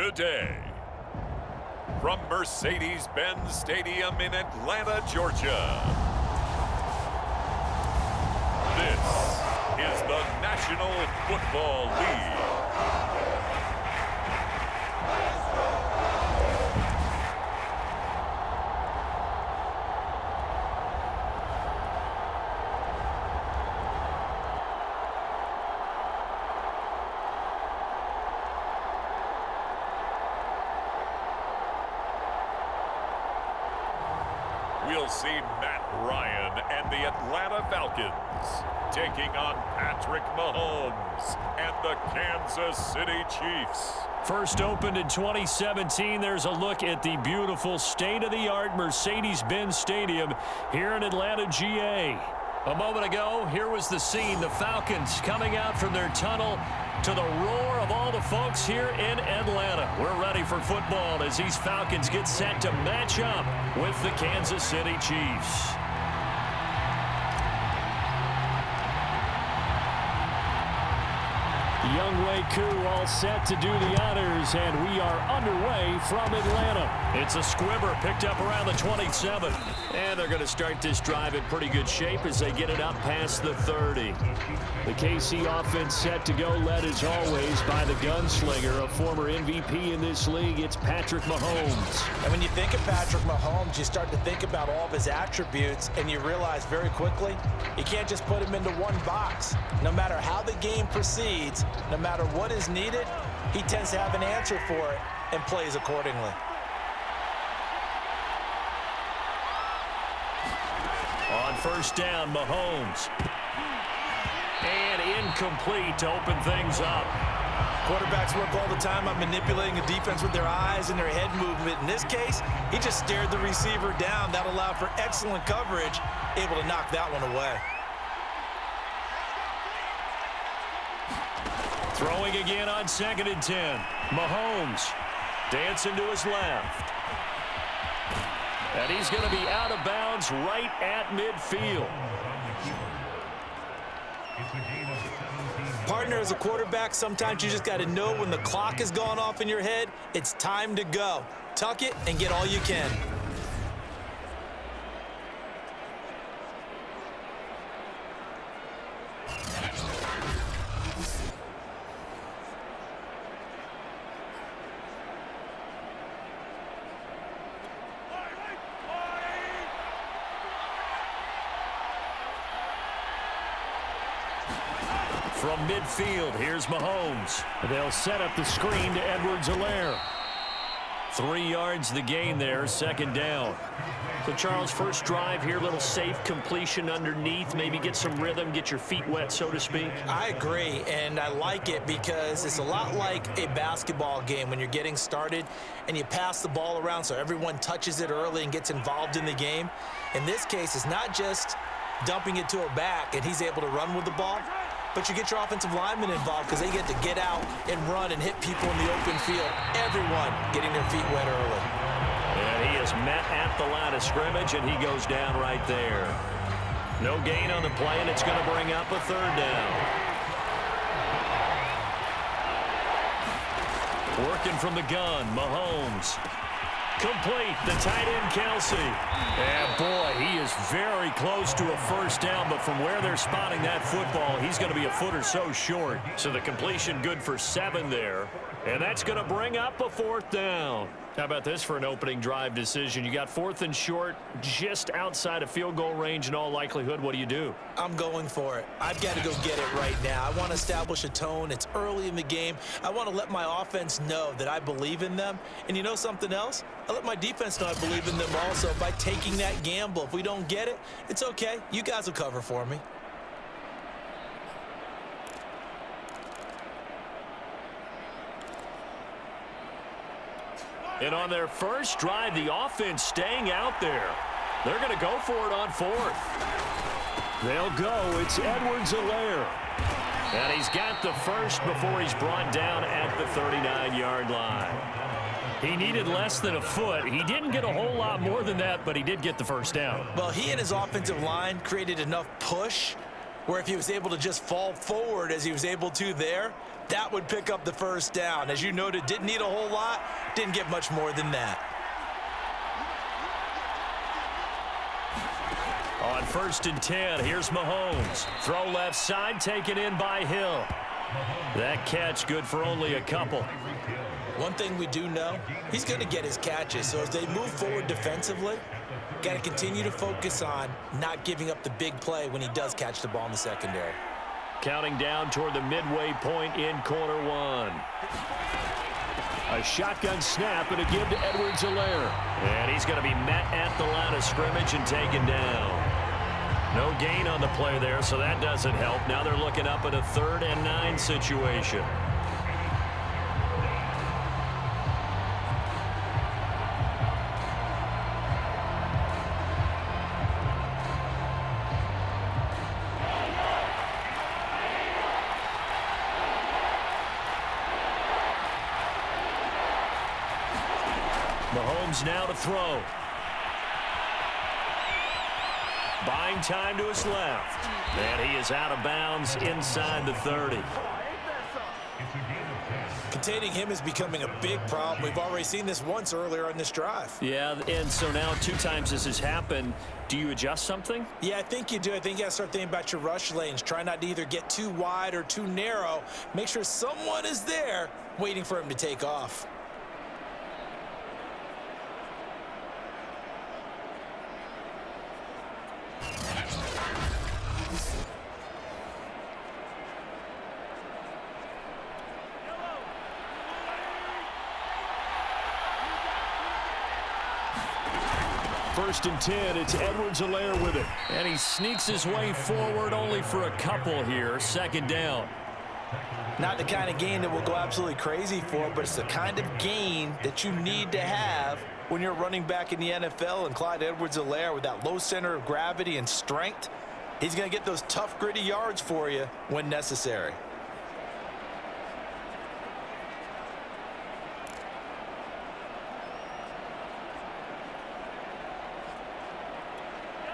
today. From Mercedes-Benz Stadium in Atlanta, Georgia, this is the National Football League. We'll see Matt Ryan and the Atlanta Falcons taking on Patrick Mahomes and the Kansas City Chiefs. First opened in 2017, there's a look at the beautiful state-of-the-art Mercedes-Benz Stadium here in Atlanta, GA. A moment ago, here was the scene. The Falcons coming out from their tunnel to the roar of all the folks here in Atlanta. We're ready for football as these Falcons get set to match up with the Kansas City Chiefs. Younghoe Koo all set to do the honors, and we are underway from Atlanta. It's a squibber picked up around the 27. And they're going to start this drive in pretty good shape as they get it up past the 30. The KC offense set to go, led as always by the gunslinger, a former MVP in this league. It's Patrick Mahomes. And when you think of Patrick Mahomes, you start to think about all of his attributes, and you realize very quickly, you can't just put him into one box. No matter how the game proceeds, no matter what is needed, he tends to have an answer for it and plays accordingly. On first down, Mahomes. And incomplete to open things up. Quarterbacks work all the time on manipulating a defense with their eyes and their head movement. In this case, he just stared the receiver down. That allowed for excellent coverage, able to knock that one away. Throwing again on 2nd and 10. Mahomes dancing to his left. And he's going to be out of bounds right at midfield. Partner, as a quarterback, sometimes you just got to know when the clock has gone off in your head, it's time to go. Tuck it and get all you can. From midfield, here's Mahomes. They'll set up the screen to Edwards-Helaire. 3 yards the gain there, 2nd down. So, Charles, first drive here, little safe completion underneath, maybe get some rhythm, get your feet wet, so to speak. I agree, and I like it because it's a lot like a basketball game when you're getting started and you pass the ball around so everyone touches it early and gets involved in the game. In this case, it's not just dumping it to a back and he's able to run with the ball, but you get your offensive linemen involved because they get to get out and run and hit people in the open field. Everyone getting their feet wet early. And he is met at the line of scrimmage, and he goes down right there. No gain on the play, and it's going to bring up a 3rd down. Working from the gun, Mahomes. Complete, the tight end, Kelsey. And, boy, he is very close to a first down, but from where they're spotting that football, he's going to be a foot or so short. So the completion good for 7 there, and that's going to bring up a 4th down. How about this for an opening drive decision? You got 4th and short, just outside of field goal range in all likelihood. What do you do? I'm going for it. I've got to go get it right now. I want to establish a tone. It's early in the game. I want to let my offense know that I believe in them. And you know something else? I let my defense know I believe in them also by taking that gamble. If we don't get it, it's okay. You guys will cover for me. And on their first drive, the offense staying out there. They're going to go for it on 4th. They'll go. It's Edwards-Helaire. And he's got the first before he's brought down at the 39-yard line. He needed less than a foot. He didn't get a whole lot more than that, but he did get the first down. Well, he and his offensive line created enough push where if he was able to just fall forward as he was able to there, that would pick up the first down. As you noted, didn't need a whole lot, didn't get much more than that. On 1st and 10, here's Mahomes. Throw left side, taken in by Hill. That catch good for only a couple. One thing we do know, he's going to get his catches. So as they move forward defensively, got to continue to focus on not giving up the big play when he does catch the ball in the secondary. Counting down toward the midway point in quarter one. A shotgun snap and a give to Edwards-Helaire. And he's going to be met at the line of scrimmage and taken down. No gain on the play there, so that doesn't help. Now they're looking up at a 3rd and 9 situation. Mahomes now to throw. Buying time to his left. And he is out of bounds inside the 30. Containing him is becoming a big problem. We've already seen this once earlier on this drive. Yeah, and so now 2 times this has happened. Do you adjust something? Yeah, I think you do. I think you got to start thinking about your rush lanes. Try not to either get too wide or too narrow. Make sure someone is there waiting for him to take off. First and 10, it's Edwards-Helaire with it. And he sneaks his way forward only for a couple here. 2nd down. Not the kind of gain that we'll go absolutely crazy for, but it's the kind of gain that you need to have when you're running back in the NFL. And Clyde Edwards-Helaire, with that low center of gravity and strength, he's going to get those tough, gritty yards for you when necessary.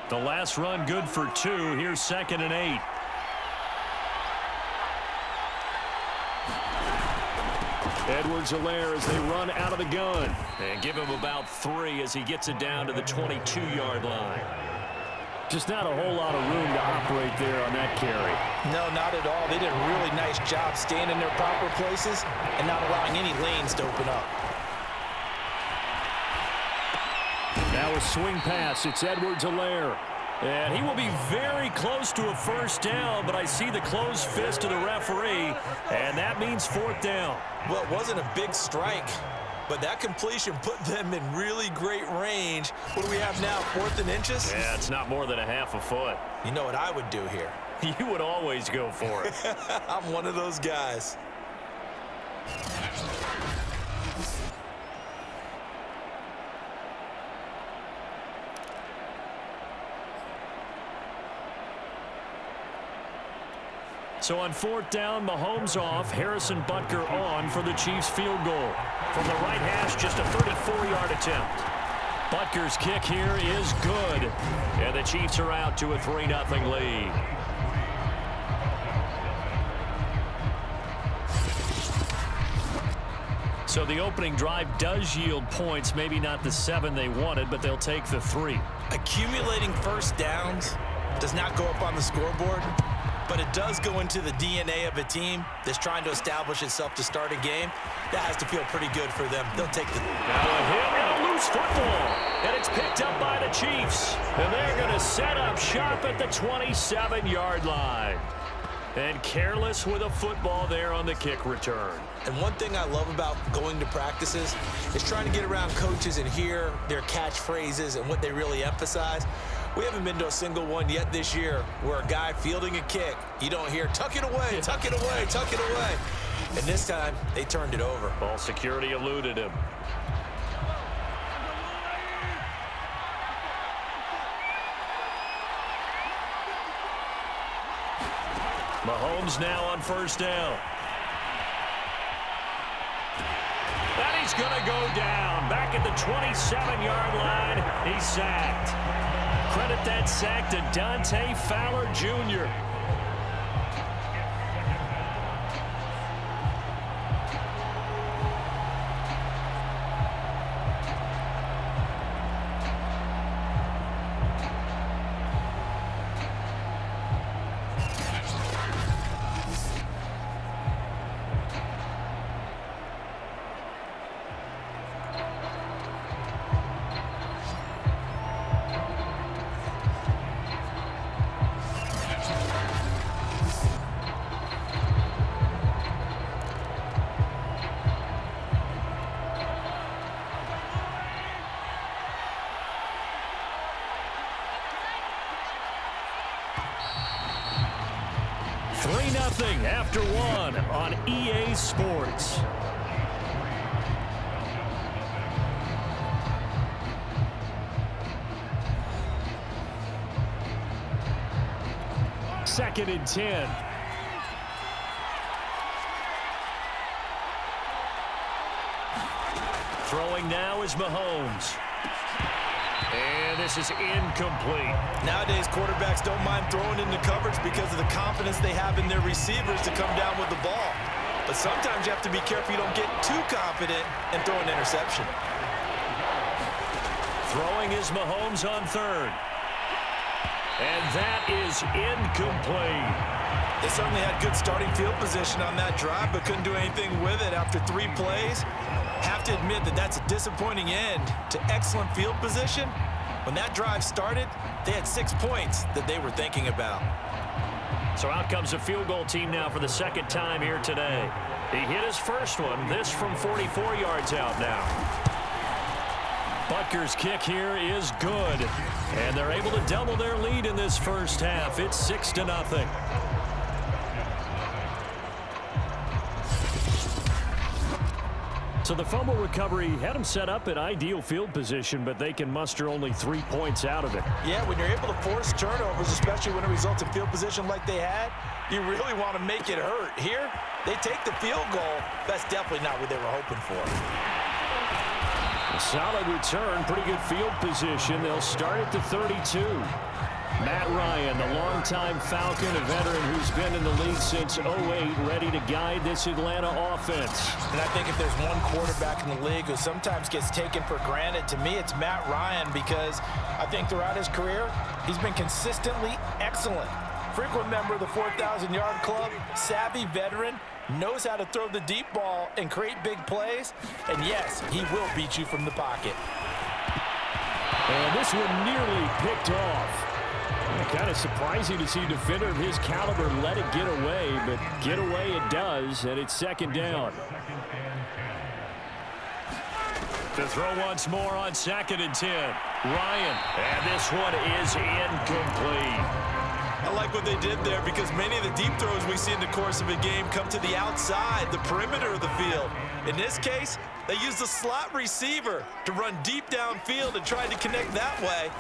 The last run good for 2. Here's 2nd and 8. Edwards-Helaire as they run out of the gun. And give him about 3 as he gets it down to the 22-yard line. Just not a whole lot of room to operate there on that carry. No, not at all. They did a really nice job staying in their proper places and not allowing any lanes to open up. Now a swing pass. It's Edwards-Helaire. And he will be very close to a first down, but I see the closed fist of the referee, and that means 4th down. Well, it wasn't a big strike, but that completion put them in really great range. What do we have now, 4th and inches? Yeah, it's not more than a half a foot. You know what I would do here? You would always go for it. I'm one of those guys. So on 4th down, Mahomes off, Harrison Butker on for the Chiefs field goal. From the right hash, just a 34-yard attempt. Butker's kick here is good. And the Chiefs are out to a 3-0 lead. So the opening drive does yield points, maybe not the 7 they wanted, but they'll take the 3. Accumulating first downs does not go up on the scoreboard, but it does go into the DNA of a team that's trying to establish itself to start a game. That has to feel pretty good for them. They'll take the... Now a hit and a loose football. And it's picked up by the Chiefs. And they're going to set up shop at the 27-yard line. And careless with a football there on the kick return. And one thing I love about going to practices is trying to get around coaches and hear their catchphrases and what they really emphasize. We haven't been to a single one yet this year where a guy fielding a kick, you don't hear, tuck it away, tuck it away, tuck it away. And this time, they turned it over. Ball security eluded him. Mahomes now on first down. And he's going to go down. Back at the 27-yard line, he's sacked. Credit that sack to Dante Fowler Jr. after one on EA Sports. Second and 10. Throwing now is Mahomes. And this is incomplete. Nowadays, quarterbacks don't mind throwing into coverage because of the confidence they have in their receivers to come down with the ball. But sometimes you have to be careful you don't get too confident and throw an interception. Throwing is Mahomes on third. And that is incomplete. They certainly had good starting field position on that drive, but couldn't do anything with it after 3 plays. Have to admit that that's a disappointing end to excellent field position. When that drive started, they had 6 points that they were thinking about. So out comes a field goal team now for the second time here today. He hit his first one, this from 44 yards out now. Butker's kick here is good. And they're able to double their lead in this first half. It's 6-0. So the fumble recovery had them set up in ideal field position, but they can muster only 3 points out of it. Yeah, when you're able to force turnovers, especially when it results in field position like they had, you really want to make it hurt. Here, they take the field goal. That's definitely not what they were hoping for. A solid return, pretty good field position. They'll start at the 32. Matt Ryan, the longtime Falcon, a veteran who's been in the league since 08, ready to guide this Atlanta offense. And I think if there's one quarterback in the league who sometimes gets taken for granted, to me it's Matt Ryan, because I think throughout his career, he's been consistently excellent. Frequent member of the 4,000-yard club, savvy veteran, knows how to throw the deep ball and create big plays. And yes, he will beat you from the pocket. And this one nearly picked off. Kind of surprising to see a defender of his caliber let it get away, but get away it does, and it's second down. To throw once more on 2nd and 10. Ryan, and this one is incomplete. I like what they did there, because many of the deep throws we see in the course of a game come to the outside, the perimeter of the field. In this case, they used the slot receiver to run deep downfield and tried to connect that way.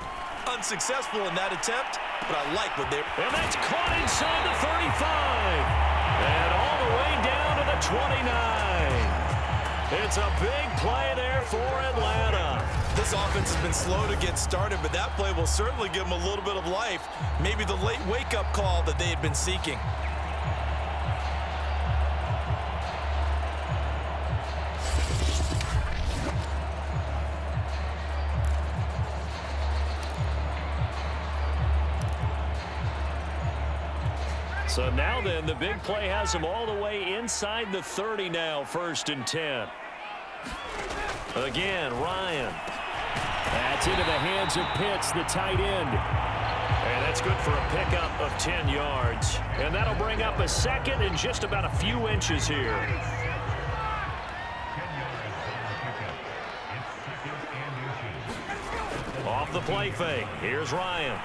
Unsuccessful in that attempt, but I like what they're... And that's caught inside the 35. And all the way down to the 29. It's a big play there for Atlanta. This offense has been slow to get started, but that play will certainly give them a little bit of life. Maybe the late wake-up call that they had been seeking. So now then, the big play has them all the way inside the 30 now, 1st and 10. Again, Ryan. That's into the hands of Pitts, the tight end. And that's good for a pickup of 10 yards. And that'll bring up a second and just about a few inches here. Off the play fake. Here's Ryan.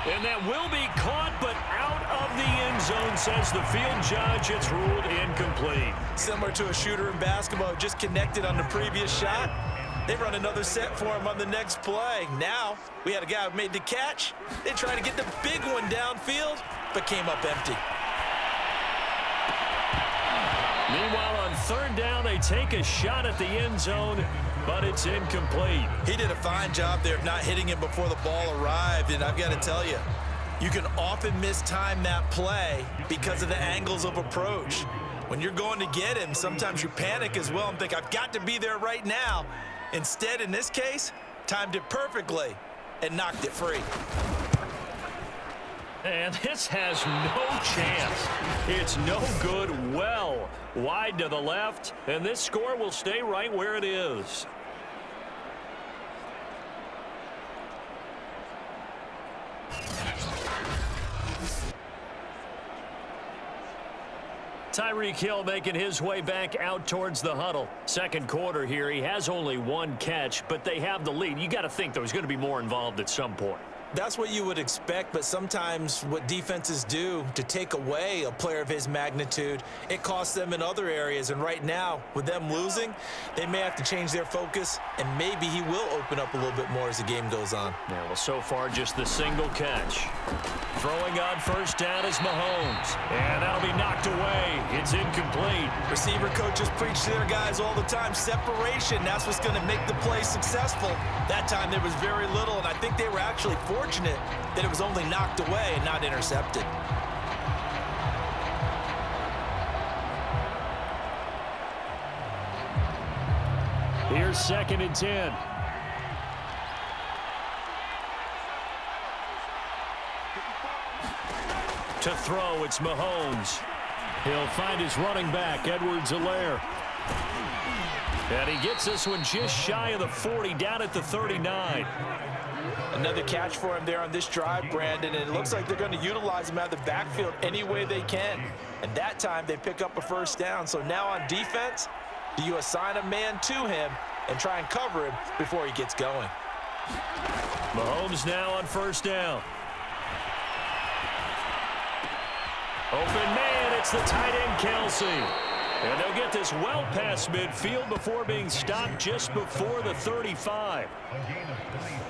And that will be caught, but out of the end zone, says the field judge. It's ruled incomplete. Similar to a shooter in basketball, just connected on the previous shot. They run another set for him on the next play. Now, we had a guy who made the catch. They tried to get the big one downfield, but came up empty. Meanwhile, on 3rd down, they take a shot at the end zone, but it's incomplete. He did a fine job there of not hitting him before the ball arrived, and I've got to tell you, you can often mistime that play because of the angles of approach. When you're going to get him, sometimes you panic as well and think, I've got to be there right now. Instead, in this case, timed it perfectly and knocked it free. And this has no chance. It's no good. Well wide to the left, and this score will stay right where it is. Tyreek Hill making his way back out towards the huddle. Second quarter here. He has only 1 catch, but they have the lead. You got to think there was going to be more involved at some point. That's what you would expect, but sometimes what defenses do to take away a player of his magnitude, it costs them in other areas. And right now, with them losing, they may have to change their focus, and maybe he will open up a little bit more as the game goes on. Yeah, well, so far, just the single catch. Throwing on first down is Mahomes, and that'll be knocked away. It's incomplete. Receiver coaches preach to their guys all the time. Separation, that's what's going to make the play successful. That time there was very little, and I think they were actually fortunate that it was only knocked away and not intercepted. Here's 2nd and 10. To throw, it's Mahomes. He'll find his running back, Edwards-Helaire. And he gets this one just shy of the 40, down at the 39. Another catch for him there on this drive, Brandon, and it looks like they're going to utilize him out of the backfield any way they can. And that time they pick up a first down. So now on defense, do you assign a man to him and try and cover him before he gets going? Mahomes now on first down. Open man, it's the tight end, Kelsey. And they'll get this well past midfield before being stopped just before the 35.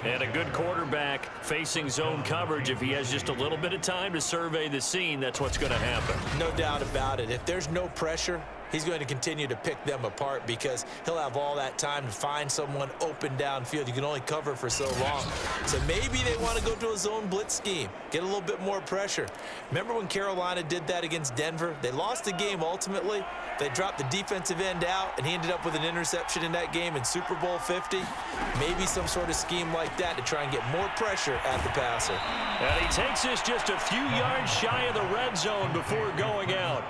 And a good quarterback facing zone coverage. If he has just a little bit of time to survey the scene, that's what's going to happen. No doubt about it. If there's no pressure, he's going to continue to pick them apart because he'll have all that time to find someone open downfield. You can only cover for so long. So maybe they want to go to a zone blitz scheme, get a little bit more pressure. Remember when Carolina did that against Denver? They lost the game ultimately. They dropped the defensive end out, and he ended up with an interception in that game in Super Bowl 50. Maybe some sort of scheme like that to try and get more pressure at the passer. And he takes this just a few yards shy of the red zone before going out.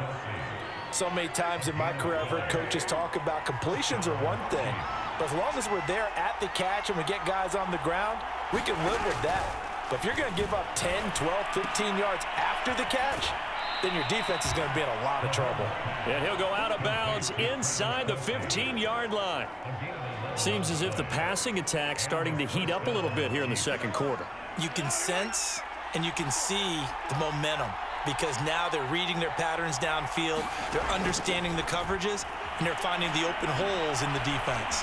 So many times in my career, I've heard coaches talk about completions are one thing, but as long as we're there at the catch and we get guys on the ground, we can live with that. But if you're going to give up 10, 12, 15 yards after the catch, then your defense is going to be in a lot of trouble. And he'll go out of bounds inside the 15-yard line. Seems as if the passing attack's starting to heat up a little bit here in the second quarter. You can sense and you can see the momentum because now they're reading their patterns downfield, they're understanding the coverages, and they're finding the open holes in the defense.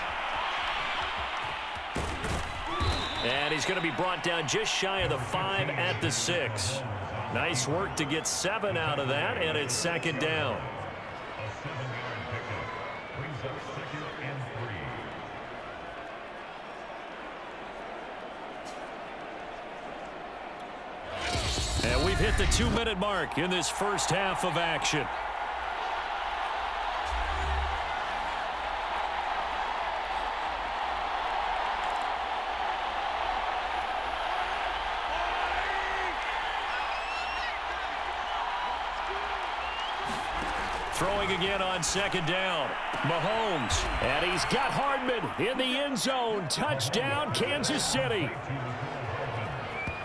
And he's going to be brought down just shy of the 5 at the 6. Nice work to get 7 out of that, and it's 2nd down. And we've hit the 2-minute mark in this first half of action. Throwing again on 2nd down. Mahomes. And he's got Hardman in the end zone. Touchdown, Kansas City.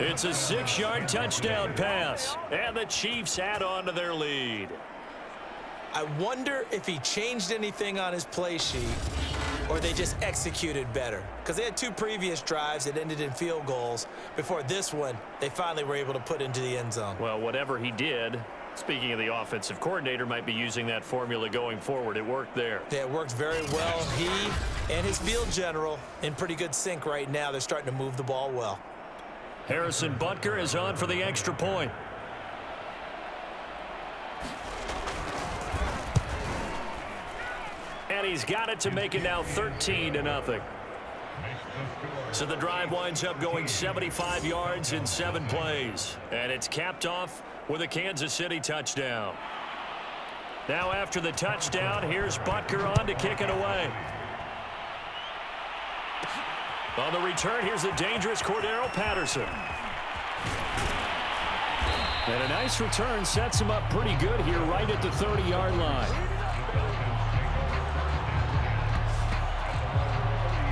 It's a 6-yard touchdown pass. And the Chiefs add on to their lead. I wonder if he changed anything on his play sheet or they just executed better. Because they had 2 previous drives that ended in field goals. Before this one, they finally were able to put into the end zone. Well, whatever he did, speaking of the offensive coordinator, might be using that formula going forward. It worked there. Yeah, it worked very well. He and his field general in pretty good sync right now. They're starting to move the ball well. Harrison Butker is on for the extra point. And he's got it to make it now 13-0. So the drive winds up going 75 yards in 7 plays. And it's capped off with a Kansas City touchdown. Now after the touchdown, here's Butker on to kick it away. On the return, here's the dangerous Cordero Patterson. And a nice return sets him up pretty good here right at the 30-yard line.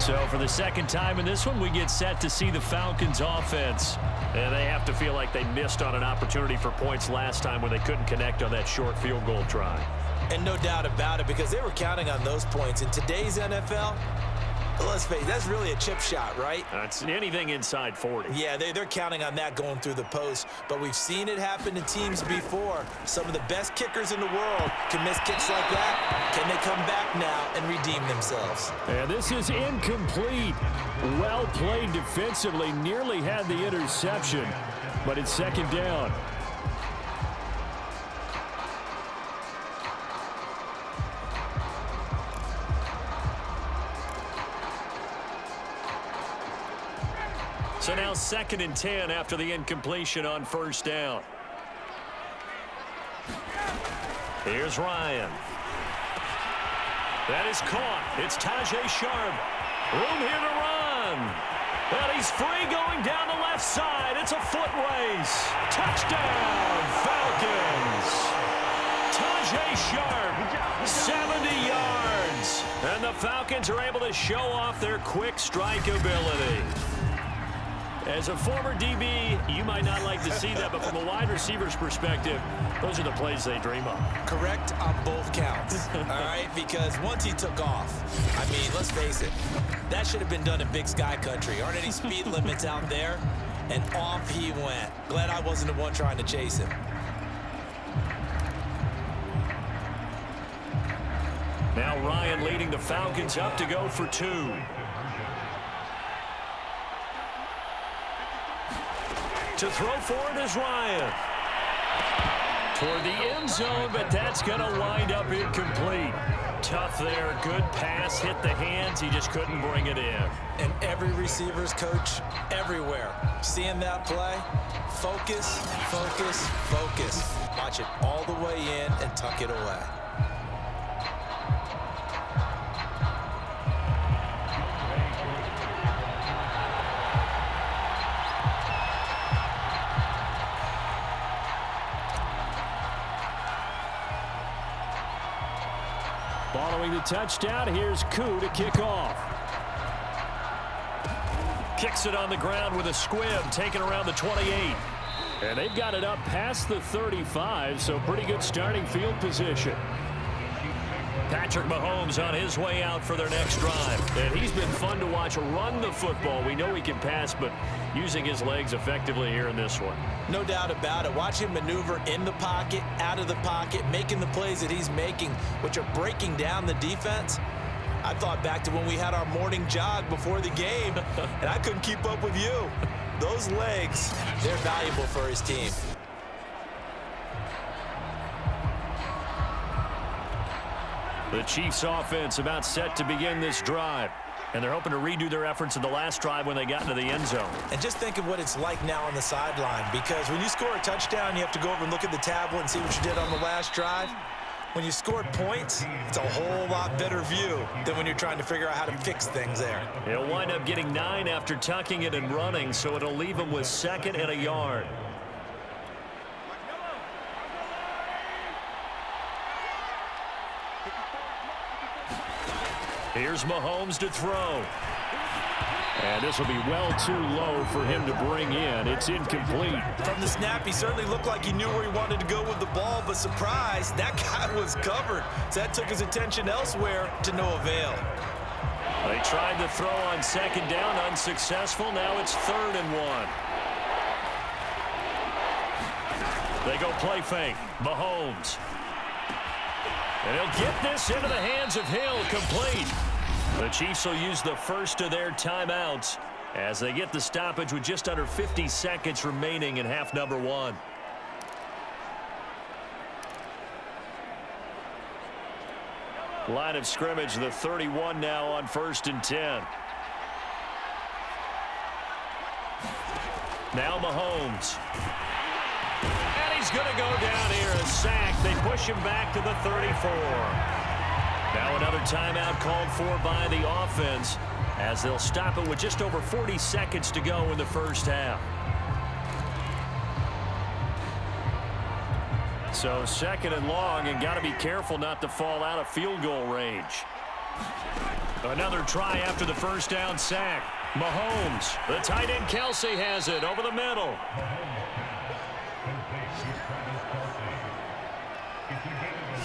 So for the second time in this one, we get set to see the Falcons offense. And they have to feel like they missed on an opportunity for points last time when they couldn't connect on that short field goal try. And no doubt about it, because they were counting on those points. In today's NFL, Let's face it, that's really a chip shot, right? That's anything inside 40. Yeah, they're counting on that going through the post, but we've seen it happen to teams before. Some of the best kickers in the world can miss kicks like that. Can they come back now and redeem themselves? And this is incomplete. Well played defensively, nearly had the interception, but it's second down. So now 2nd and 10 after the incompletion on first down. Here's Ryan. That is caught. It's Tajay Sharp. Room here to run. But he's free going down the left side. It's a foot race. Touchdown, Falcons. Tajay Sharp, 70 yards. And the Falcons are able to show off their quick strike ability. As a former DB, you might not like to see that, but from a wide receiver's perspective, those are the plays they dream of. Correct on both counts, all right? Because once he took off, I mean, let's face it, that should have been done in Big Sky Country. Aren't any speed limits out there? And off he went. Glad I wasn't the one trying to chase him. Now Ryan leading the Falcons up to go for 2. To throw for it is Ryan. Toward the end zone, but that's going to wind up incomplete. Tough there. Good pass. Hit the hands. He just couldn't bring it in. And every receiver's coach everywhere. Seeing that play, focus, focus, focus. Watch it all the way in and tuck it away. Following the touchdown, here's Koo to kick off. Kicks it on the ground with a squib, taken around the 28. And they've got it up past the 35, so pretty good starting field position. Patrick Mahomes on his way out for their next drive. And he's been fun to watch run the football. We know he can pass, but using his legs effectively here in this one. No doubt about it. Watch him maneuver in the pocket, out of the pocket, making the plays that he's making, which are breaking down the defense. I thought back to when we had our morning jog before the game, and I couldn't keep up with you. Those legs, they're valuable for his team. The Chiefs offense about set to begin this drive. And they're hoping to redo their efforts in the last drive when they got into the end zone. And just think of what it's like now on the sideline, because when you score a touchdown, you have to go over and look at the tablet and see what you did on the last drive. When you scored points, it's a whole lot better view than when you're trying to figure out how to fix things there. He'll wind up getting 9 after tucking it and running, so it'll leave him with 2nd and a yard. Here's Mahomes to throw. And this will be well too low for him to bring in. It's incomplete. From the snap, he certainly looked like he knew where he wanted to go with the ball, but surprise, that guy was covered. So that took his attention elsewhere to no avail. They tried to throw on 2nd down, unsuccessful. Now it's 3rd and 1. They go play fake. Mahomes. And he'll get this into the hands of Hill, complete. The Chiefs will use the first of their timeouts as they get the stoppage with just under 50 seconds remaining in half number 1. Line of scrimmage, the 31 now on 1st and 10. Now Mahomes. And he's going to go down here, a sack. They push him back to the 34. Now another timeout called for by the offense as they'll stop it with just over 40 seconds to go in the first half. So 2nd and long, and got to be careful not to fall out of field goal range. Another try after the first down sack. Mahomes, the tight end Kelsey has it over the middle.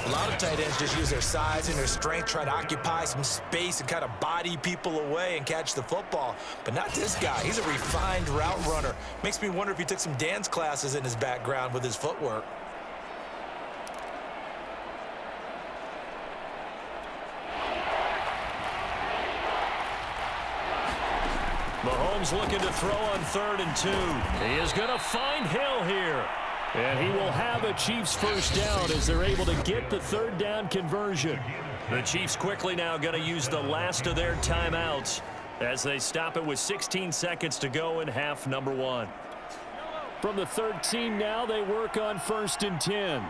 A lot of tight ends just use their size and their strength, try to occupy some space and kind of body people away and catch the football. But not this guy. He's a refined route runner. Makes me wonder if he took some dance classes in his background with his footwork. Mahomes looking to throw on 3rd and 2. He is going to find Hill here. And he will have a Chiefs first down as they're able to get the 3rd down conversion. The Chiefs quickly now going to use the last of their timeouts as they stop it with 16 seconds to go in half number 1. From the 13 now, they work on 1st and 10.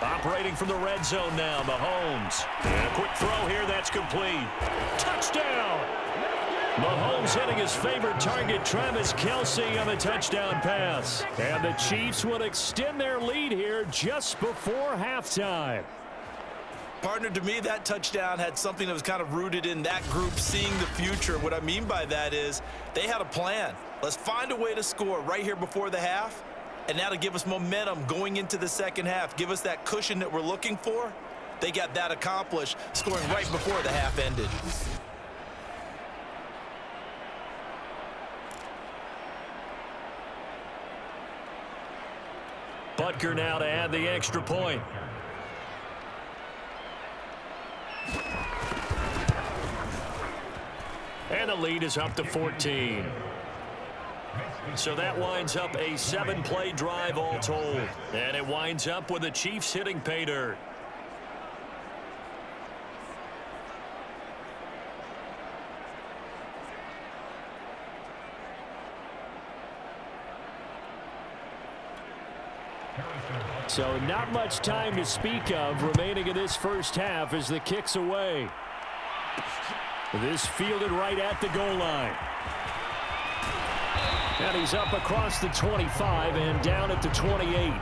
Operating from the red zone now, Mahomes. And a quick throw here, that's complete. Touchdown! Mahomes hitting his favorite target, Travis Kelce, on the touchdown pass. And the Chiefs will extend their lead here just before halftime. Partner, to me, that touchdown had something that was kind of rooted in that group seeing the future. What I mean by that is they had a plan. Let's find a way to score right here before the half. And now to give us momentum going into the second half, give us that cushion that we're looking for. They got that accomplished, scoring right before the half ended. Butker now to add the extra point. And the lead is up to 14. So that winds up a 7-play drive all told. And it winds up with the Chiefs hitting pay dirt. So not much time to speak of remaining in this first half as the kick's away. This fielded right at the goal line. And he's up across the 25 and down at the 28.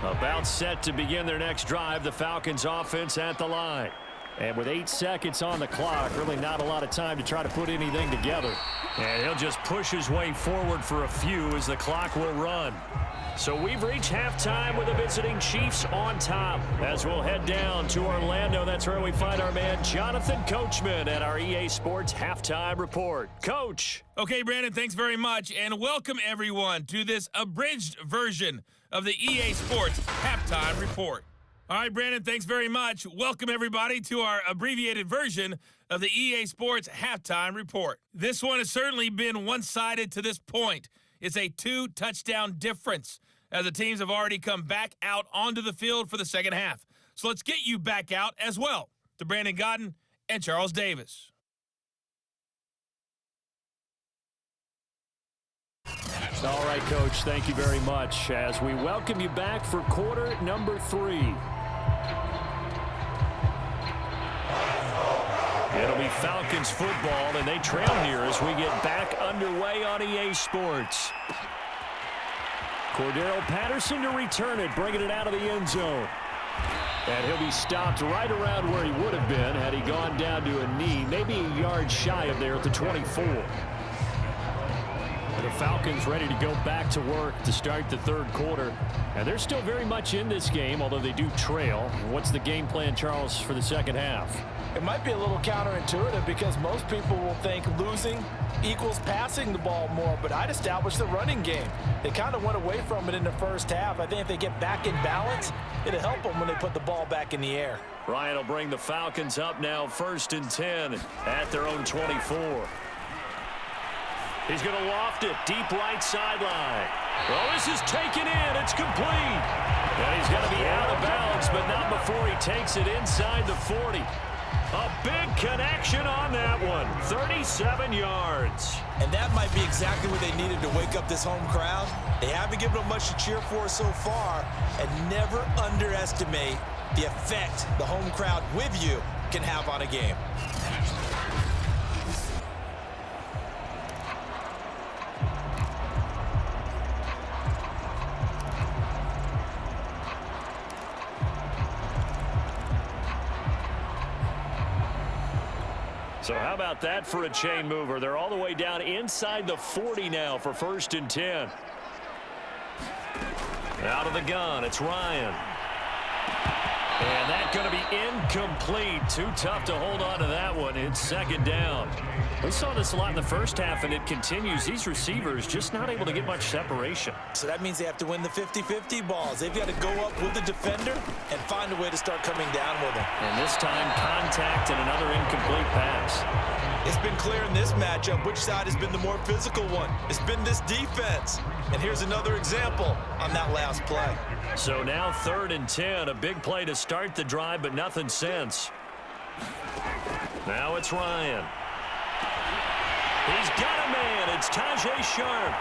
About set to begin their next drive, the Falcons offense at the line. And with 8 seconds on the clock, really not a lot of time to try to put anything together. And he'll just push his way forward for a few as the clock will run. So we've reached halftime with the visiting Chiefs on top. As we'll head down to Orlando, that's where we find our man Jonathan Coachman at our EA Sports Halftime Report. Coach. Okay, Brandon, thanks very much. And welcome, everyone, to this abridged version of the EA Sports Halftime Report. All right, Brandon, thanks very much. Welcome, everybody, to our abbreviated version of the EA Sports Halftime Report. This one has certainly been one-sided to this point. It's a 2-touchdown difference as the teams have already come back out onto the field for the second half. So let's get you back out as well to Brandon Godden and Charles Davis. All right, Coach, thank you very much as we welcome you back for quarter number 3. It'll be Falcons football, and they trail here as we get back underway on EA Sports. Cordero Patterson to return it, bringing it out of the end zone. And he'll be stopped right around where he would have been had he gone down to a knee, maybe a yard shy of there at the 24. The Falcons ready to go back to work to start the third quarter. And they're still very much in this game, although they do trail. What's the game plan, Charles, for the second half? It might be a little counterintuitive because most people will think losing equals passing the ball more, but I'd establish the running game. They kind of went away from it in the first half. I think if they get back in balance, it'll help them when they put the ball back in the air. Ryan will bring the Falcons up now 1st and 10 at their own 24. He's going to loft it deep right sideline. Well, this is taken in. It's complete. And he's going to be out of bounds, but not before he takes it inside the 40. A big connection on that one. 37 yards. And that might be exactly what they needed to wake up this home crowd. They haven't given them much to cheer for so far. And never underestimate the effect the home crowd with you can have on a game. So how about that for a chain mover? They're all the way down inside the 40 now for 1st and 10. Out of the gun, it's Ryan. And that's going to be incomplete. Too tough to hold on to that one. It's 2nd down. We saw this a lot in the first half, and it continues. These receivers just not able to get much separation. So that means they have to win the 50-50 balls. They've got to go up with the defender and find a way to start coming down with them. And this time, contact and another incomplete pass. It's been clear in this matchup which side has been the more physical one. It's been this defense. And here's another example on that last play. So now 3rd and 10, a big play to start the drive, but nothing since. Now it's Ryan. He's got a man. It's Tajay Sharp.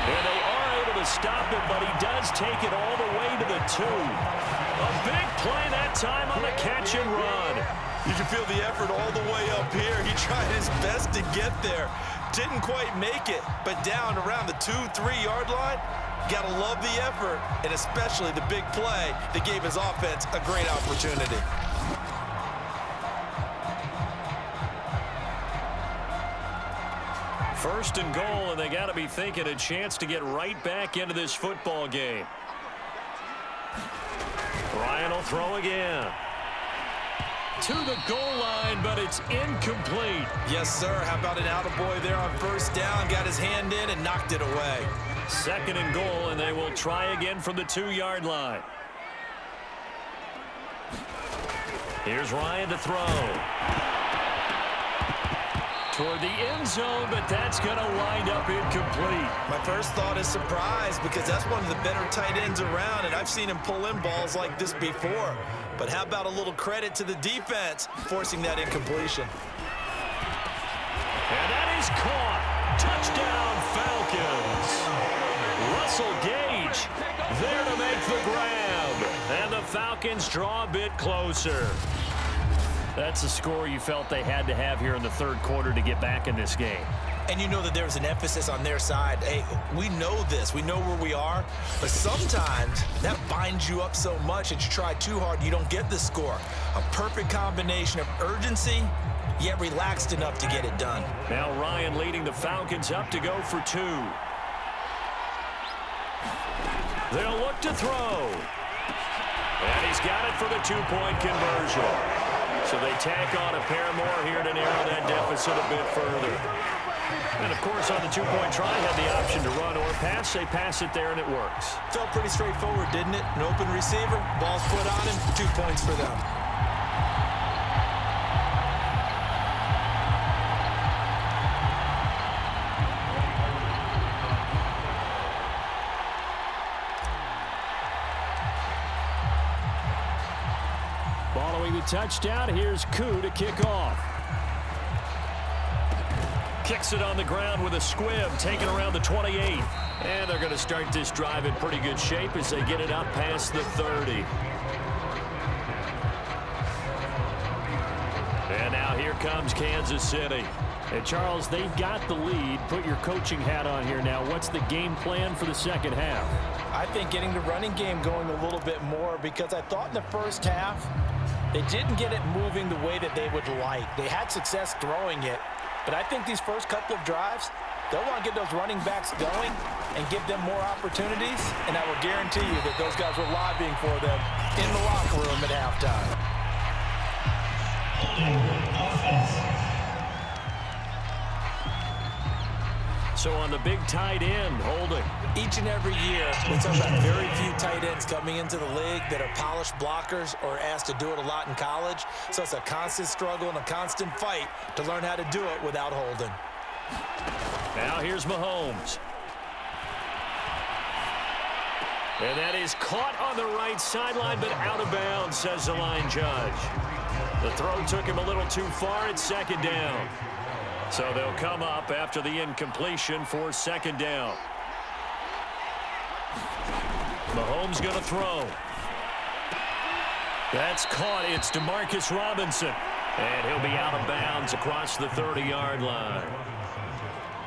And they are able to stop him, but he does take it all the way to the 2. A big play that time on the catch and run. You can feel the effort all the way up here. He tried his best to get there. Didn't quite make it, but down around the 2-3 yard line, gotta love the effort, and especially the big play that gave his offense a great opportunity. First and goal, and they got to be thinking a chance to get right back into this football game. Ryan will throw again. To the goal line, but it's incomplete. Yes, sir. How about an attaboy there on 1st down? Got his hand in and knocked it away. 2nd and goal, and they will try again from the 2-yard line. Here's Ryan to throw. Toward the end zone, but that's going to wind up incomplete. My first thought is surprise because that's one of the better tight ends around, and I've seen him pull in balls like this before. But how about a little credit to the defense forcing that incompletion? And that is caught. Touchdown, Falcons. Russell Gage there to make the grab. And the Falcons draw a bit closer. That's a score you felt they had to have here in the 3rd quarter to get back in this game. And you know that there's an emphasis on their side. Hey, we know this. We know where we are. But sometimes that binds you up so much that you try too hard, you don't get the score. A perfect combination of urgency, yet relaxed enough to get it done. Now Ryan leading the Falcons up to go for 2. They'll look to throw. And he's got it for the 2-point conversion. So they tack on a pair more here to narrow that deficit a bit further. And, of course, on the 2-point try, had the option to run or pass. They pass it there, and it works. Felt pretty straightforward, didn't it? An open receiver, ball's put on him, 2 points for them. Following the touchdown, here's Koo to kick off. Kicks it on the ground with a squib, taken around the 28. And they're going to start this drive in pretty good shape as they get it up past the 30. And now here comes Kansas City. And Charles, they've got the lead. Put your coaching hat on here now. What's the game plan for the 2nd half? I think getting the running game going a little bit more because I thought in the first half they didn't get it moving the way that they would like. They had success throwing it, but I think these first couple of drives, they'll want to get those running backs going and give them more opportunities, and I will guarantee you that those guys were lobbying for them in the locker room at halftime. So on the big tight end, holding. Each and every year, we talk about very few tight ends coming into the league that are polished blockers or asked to do it a lot in college. So it's a constant struggle and a constant fight to learn how to do it without holding. Now here's Mahomes. And that is caught on the right sideline, but out of bounds, says the line judge. The throw took him a little too far at 2nd down. So they'll come up after the incompletion for 2nd down. Mahomes going to throw. That's caught. It's Demarcus Robinson. And he'll be out of bounds across the 30-yard line.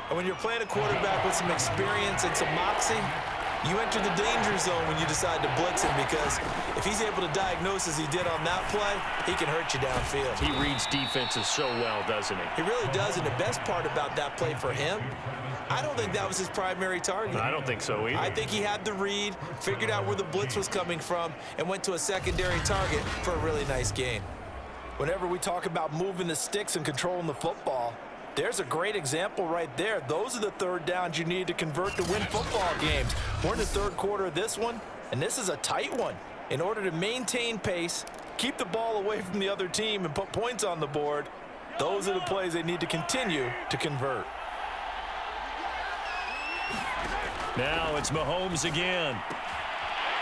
And when you're playing a quarterback with some experience and some moxie, You enter the danger zone when you decide to blitz him, because if he's able to diagnose as he did on that play, he can hurt you downfield. He reads defenses so well, doesn't he? He really does, and the best part about that play for him, I don't think that was his primary target. I don't think so either. I think he had the read, figured out where the blitz was coming from, and went to a secondary target for a really nice gain. Whenever we talk about moving the sticks and controlling the football, there's a great example right there. Those are the third downs you need to convert to win football games. We're in the third quarter of this one, and this is a tight one. In order to maintain pace, keep the ball away from the other team, and put points on the board, those are the plays they need to continue to convert. Now it's Mahomes again.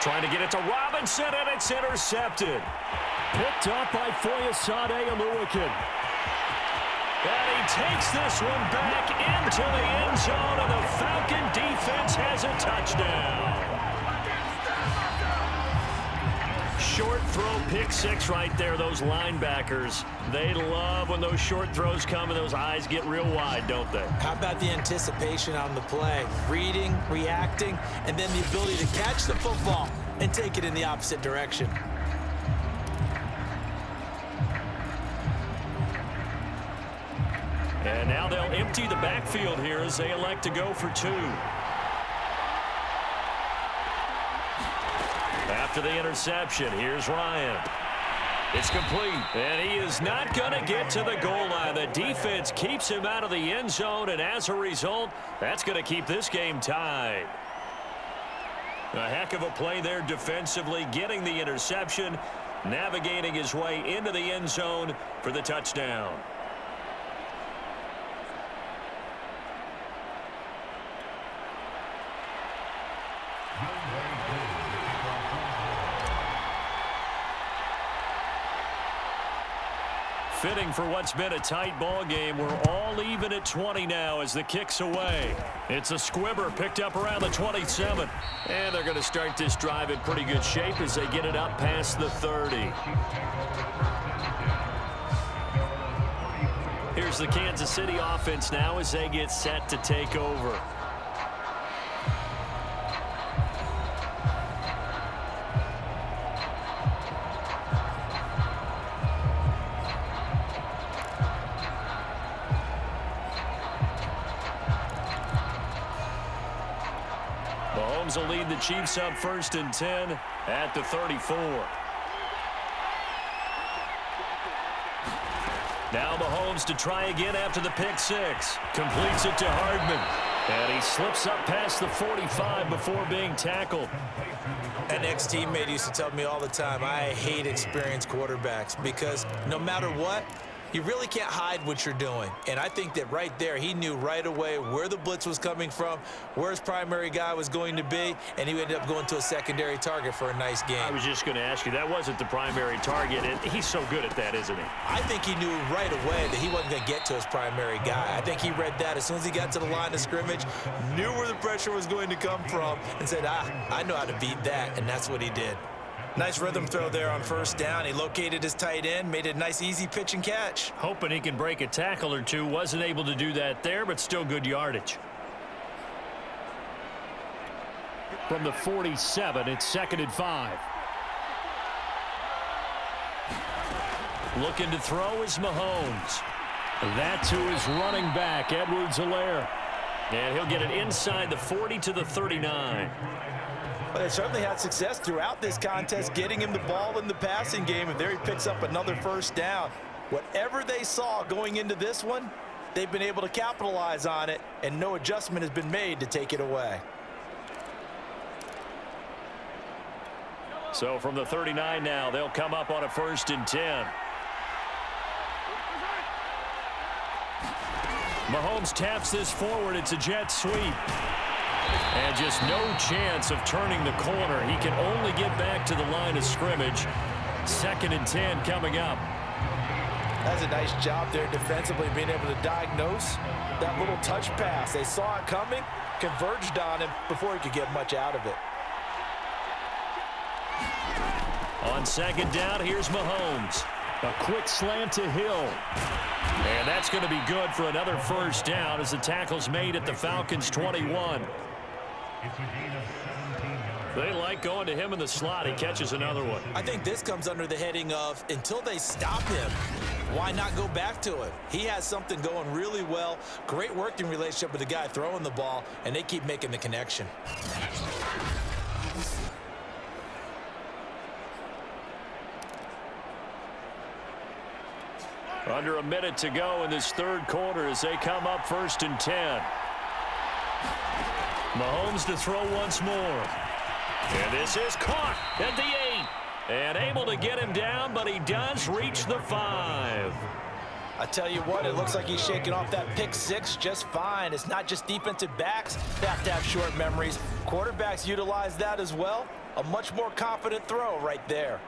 Trying to get it to Robinson, and it's intercepted. Picked up by Foyesade Oluokun. And he takes this one back into the end zone, and the Falcon defense has a touchdown. Short throw, pick six right there. Those linebackers, they love when those short throws come and those eyes get real wide, don't they? How about the anticipation on the play? Reading, reacting, and then the ability to catch the football and take it in the opposite direction. And now they'll empty the backfield here as they elect to go for two. After the interception, here's Ryan. It's complete, and he is not going to get to the goal line. The defense keeps him out of the end zone, and as a result, that's going to keep this game tied. A heck of a play there defensively, getting the interception, navigating his way into the end zone for the touchdown. Fitting for what's been a tight ball game. We're all even at 20 now as the kick's away. It's a squibber picked up around the 27. And they're going to start this drive in pretty good shape as they get it up past the 30. Here's the Kansas City offense now as they get set to take over. Mahomes will lead the Chiefs up 1st and 10 at the 34. Now Mahomes to try again after the pick six. Completes it to Hardman. And he slips up past the 45 before being tackled. An ex-teammate used to tell me all the time, I hate experienced quarterbacks because no matter what, you really can't hide what you're doing. And I think that right there, he knew right away where the blitz was coming from, where his primary guy was going to be, and he ended up going to a secondary target for a nice game. I was just going to ask you, that wasn't the primary target, and he's so good at that, isn't he? I think he knew right away that he wasn't going to get to his primary guy. I think he read that as soon as he got to the line of scrimmage, knew where the pressure was going to come from, and said, I know how to beat that, and that's what he did. Nice rhythm throw there on 1st down. He located his tight end, made a nice easy pitch and catch. Hoping he can break a tackle or two. Wasn't able to do that there, but still good yardage. From the 47, it's 2nd and 5. Looking to throw is Mahomes. That to his running back, Edwards-Helaire. And he'll get it inside the 40 to the 39. But they certainly had success throughout this contest, getting him the ball in the passing game, and there he picks up another 1st down. Whatever they saw going into this one, they've been able to capitalize on it, and no adjustment has been made to take it away. So from the 39 now, they'll come up on a 1st and 10. Mahomes taps this forward. It's a jet sweep. And just no chance of turning the corner. He can only get back to the line of scrimmage. 2nd and 10 coming up. That's a nice job there defensively, being able to diagnose that little touch pass. They saw it coming, converged on him before he could get much out of it. On 2nd down, here's Mahomes. A quick slant to Hill. And that's going to be good for another 1st down as the tackle's made at the Falcons' 21. They like going to him in the slot. He catches another one. I think this comes under the heading of until they stop him, why not go back to him? He has something going really well. Great working relationship with the guy throwing the ball, and they keep making the connection. Under a minute to go in this third quarter as they come up 1st and 10. Mahomes to throw once more. And this is caught at the 8. And able to get him down, but he does reach the 5. I tell you what, it looks like he's shaking off that pick 6 just fine. It's not just defensive backs that have to have short memories. Quarterbacks utilize that as well. A much more confident throw right there.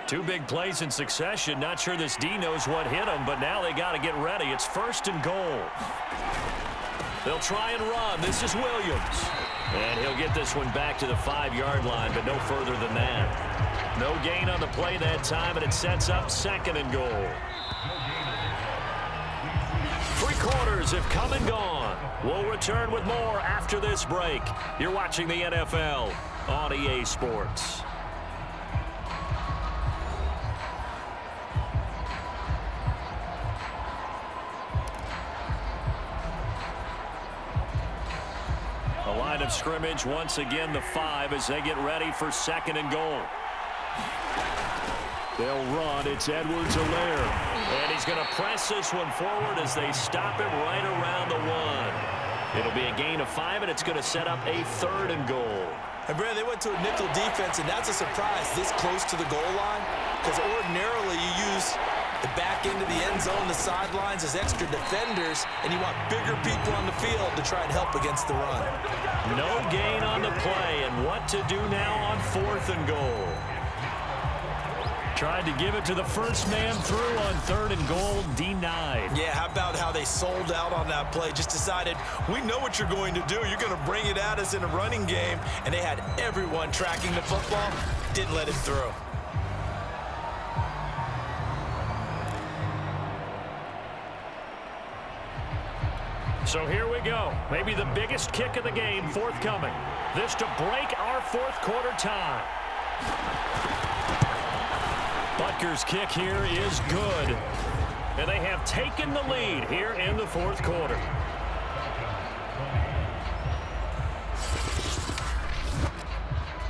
Two big plays in succession. Not sure this D knows what hit him, but now they got to get ready. It's 1st and goal. They'll try and run. This is Williams. And he'll get this one back to the 5-yard line, but no further than that. No gain on the play that time, and it sets up 2nd and goal. 3 quarters have come and gone. We'll return with more after this break. You're watching the NFL on EA Sports. Line of scrimmage once again the 5 as they get ready for 2nd and goal. They'll run. It's Edwards-Helaire. And he's going to press this one forward as they stop him right around the 1. It'll be a gain of 5, and it's going to set up a 3rd and goal. And, Brad, they went to a nickel defense, and that's a surprise this close to the goal line, because ordinarily you use the back end of the end zone, the sidelines as extra defenders, and you want bigger people on the field to try and help against the run. No gain on the play, and what to do now on 4th and goal. Tried to give it to the first man through on 3rd and goal, denied. Yeah, how about how they sold out on that play? Just decided, we know what you're going to do. You're going to bring it at us in a running game, and they had everyone tracking the football, didn't let him through. So here we go. Maybe the biggest kick of the game forthcoming. This to break our 4th quarter tie. Butker's kick here is good. And they have taken the lead here in the 4th quarter.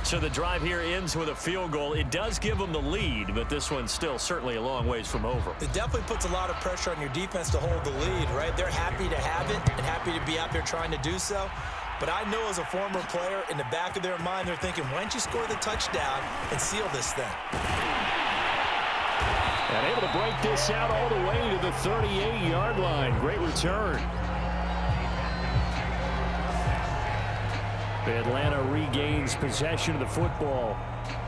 So the drive here ends with a field goal. It does give them the lead, but this one's still certainly a long ways from over. It definitely puts a lot of pressure on your defense to hold the lead, right? They're happy to have it and happy to be out there trying to do so. But I know as a former player, in the back of their mind, they're thinking, why don't you score the touchdown and seal this thing? And able to break this out all the way to the 38-yard line. Great return. Atlanta regains possession of the football.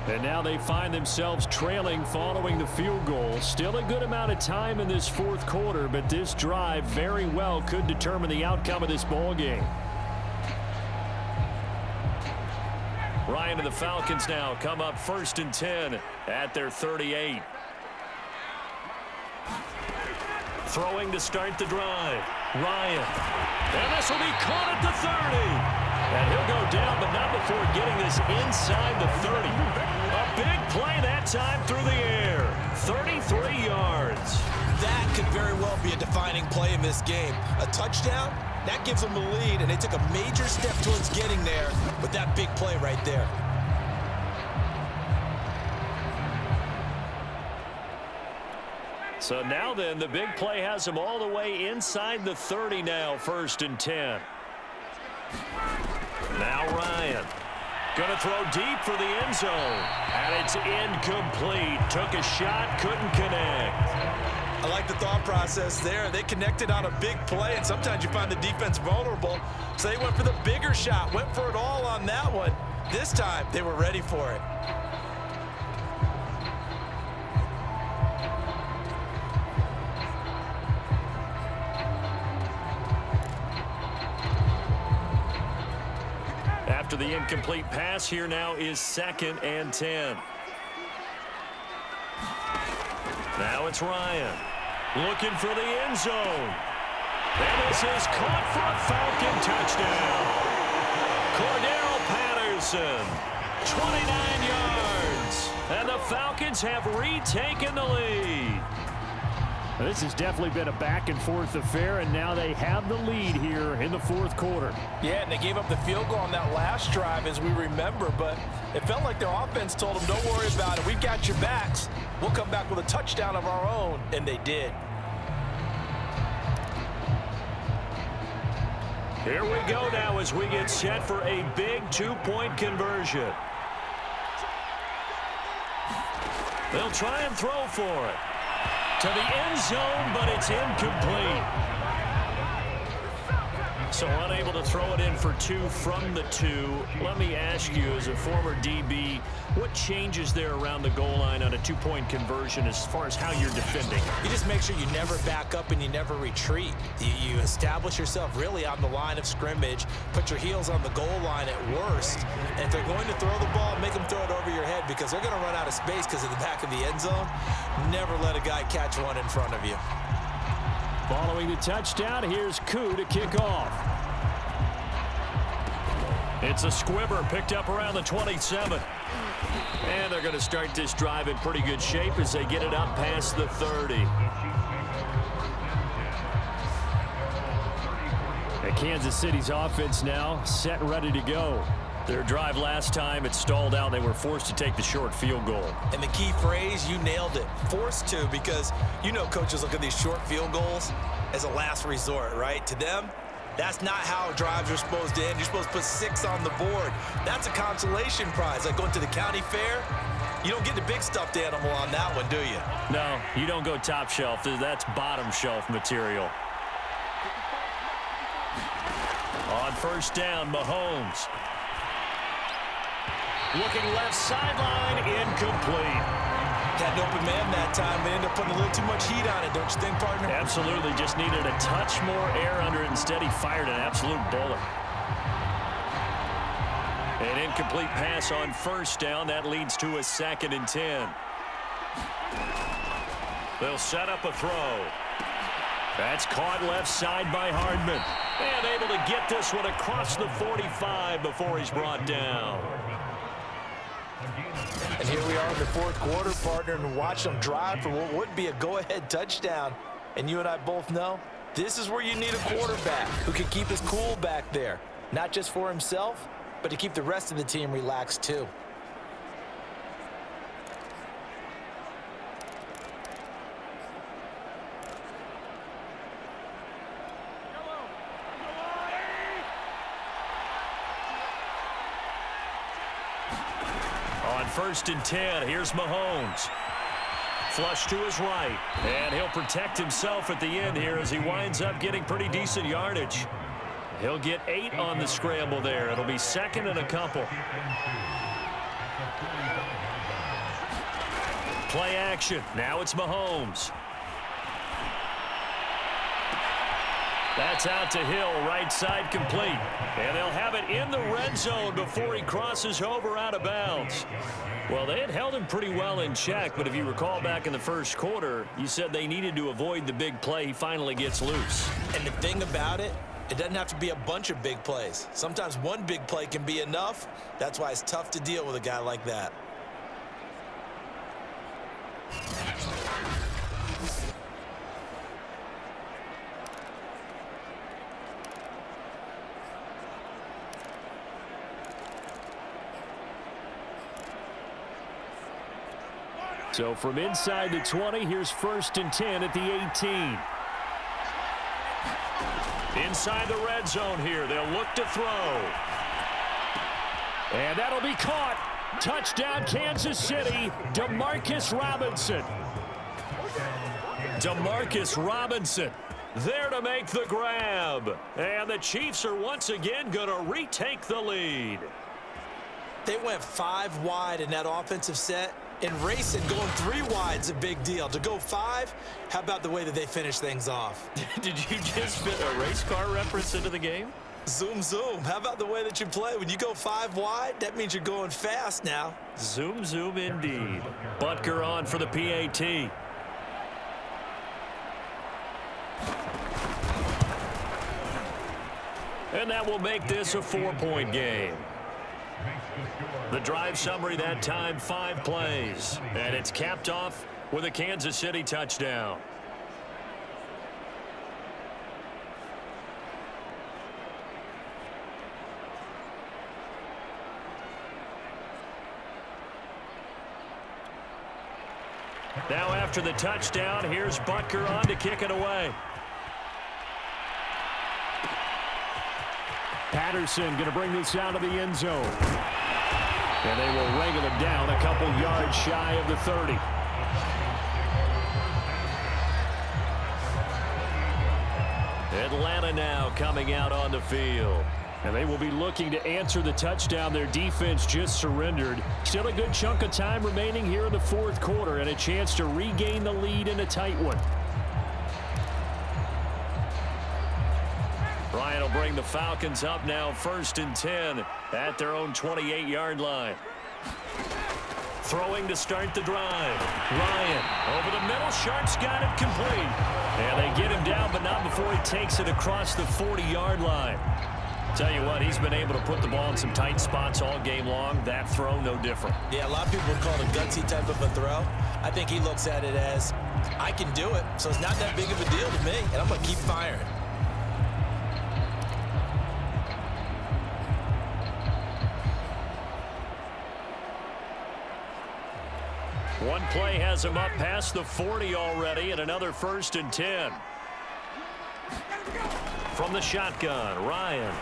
And now they find themselves trailing following the field goal. Still a good amount of time in this 4th quarter, but this drive very well could determine the outcome of this ball game. Ryan and the Falcons now come up 1st and 10 at their 38. Throwing to start the drive. Ryan. And this will be caught at the 30. And he'll go down, but not before getting this inside the 30. A big play that time through the air. 33 yards. That could very well be a defining play in this game. A touchdown, that gives them the lead, and they took a major step towards getting there with that big play right there. So now then, the big play has them all the way inside the 30 now, 1st and 10. Now Ryan. Going to throw deep for the end zone. And it's incomplete. Took a shot, couldn't connect. I like the thought process there. They connected on a big play, and sometimes you find the defense vulnerable. So they went for the bigger shot, went for it all on that one. This time, they were ready for it. After the incomplete pass, here now is 2nd and 10. Now it's Ryan looking for the end zone. And this is caught for a Falcon touchdown. Cordero Patterson, 29 yards. And the Falcons have retaken the lead. This has definitely been a back-and-forth affair, and now they have the lead here in the fourth quarter. Yeah, and they gave up the field goal on that last drive, as we remember, but it felt like their offense told them, don't worry about it. We've got your backs. We'll come back with a touchdown of our own, and they did. Here we go now as we get set for a big two-point conversion. They'll try and throw for it. To the end zone, but it's incomplete. So unable to throw it in for two from the two. Let me ask you, as a former DB, what changes there around the goal line on a two-point conversion as far as how you're defending? You just make sure you never back up and you never retreat. You establish yourself really on the line of scrimmage, put your heels on the goal line at worst, and if they're going to throw the ball, make them throw it over your head because they're going to run out of space because of the back of the end zone. Never let a guy catch one in front of you. Following the touchdown, here's Koo to kick off. It's a squibber picked up around the 27. And they're going to start this drive in pretty good shape as they get it up past the 30. And Kansas City's offense now set and ready to go. Their drive last time, it stalled out. They were forced to take the short field goal. And the key phrase, you nailed it. Forced to, because you know coaches look at these short field goals as a last resort, right? To them, that's not how drives are supposed to end. You're supposed to put 6 on the board. That's a consolation prize. Like going to the county fair, you don't get the big stuffed animal on that one, do you? No, you don't go top shelf. That's bottom shelf material. On first down, Mahomes. Looking left sideline, incomplete. Had an open man that time, but ended up putting a little too much heat on it, don't you think, partner? Absolutely, just needed a touch more air under it. Instead, he fired an absolute bullet. An incomplete pass on first down. That leads to a 2nd and 10. They'll set up a throw. That's caught left side by Hardman. And able to get this one across the 45 before he's brought down. And here we are in the fourth quarter, partner, and watch them drive for what would be a go-ahead touchdown. And you and I both know this is where you need a quarterback who can keep his cool back there, not just for himself, but to keep the rest of the team relaxed too. On 1st and 10, here's Mahomes. Flush to his right, and he'll protect himself at the end here as he winds up getting pretty decent yardage. He'll get 8 on the scramble there. It'll be 2nd and a couple. Play action. Now it's Mahomes. That's out to Hill, right side complete. And they'll have it in the red zone before he crosses over out of bounds. Well, they had held him pretty well in check, but if you recall back in the first quarter, you said they needed to avoid the big play. He finally gets loose. And the thing about it, it doesn't have to be a bunch of big plays. Sometimes one big play can be enough. That's why it's tough to deal with a guy like that. So from inside the 20, here's 1st and 10 at the 18. Inside the red zone here, they'll look to throw. And that'll be caught. Touchdown, Kansas City, Demarcus Robinson. Demarcus Robinson there to make the grab. And the Chiefs are once again going to retake the lead. They went 5 wide in that offensive set. And racing, going 3 wide's a big deal. To go 5, how about the way that they finish things off? Did you just fit a race car reference into the game? Zoom, zoom. How about the way that you play? When you go 5 wide, that means you're going fast now. Zoom, zoom indeed. Butker on for the PAT. And that will make this a 4-point game. The drive summary that time, 5 plays. And it's capped off with a Kansas City touchdown. Now after the touchdown, here's Butker on to kick it away. Patterson going to bring this out of the end zone. And they will wrangle him down a couple yards shy of the 30. Atlanta now coming out on the field. And they will be looking to answer the touchdown their defense just surrendered. Still a good chunk of time remaining here in the fourth quarter and a chance to regain the lead in a tight one. Ryan will bring the Falcons up now 1st and 10 at their own 28-yard line. Throwing to start the drive. Ryan over the middle. Sharp's got it complete. And they get him down, but not before he takes it across the 40-yard line. Tell you what, he's been able to put the ball in some tight spots all game long. That throw, no different. Yeah, a lot of people would call it a gutsy type of a throw. I think he looks at it as, I can do it, so it's not that big of a deal to me, and I'm going to keep firing. One play has him up past the 40 already, and another 1st and 10. From the shotgun, Ryan.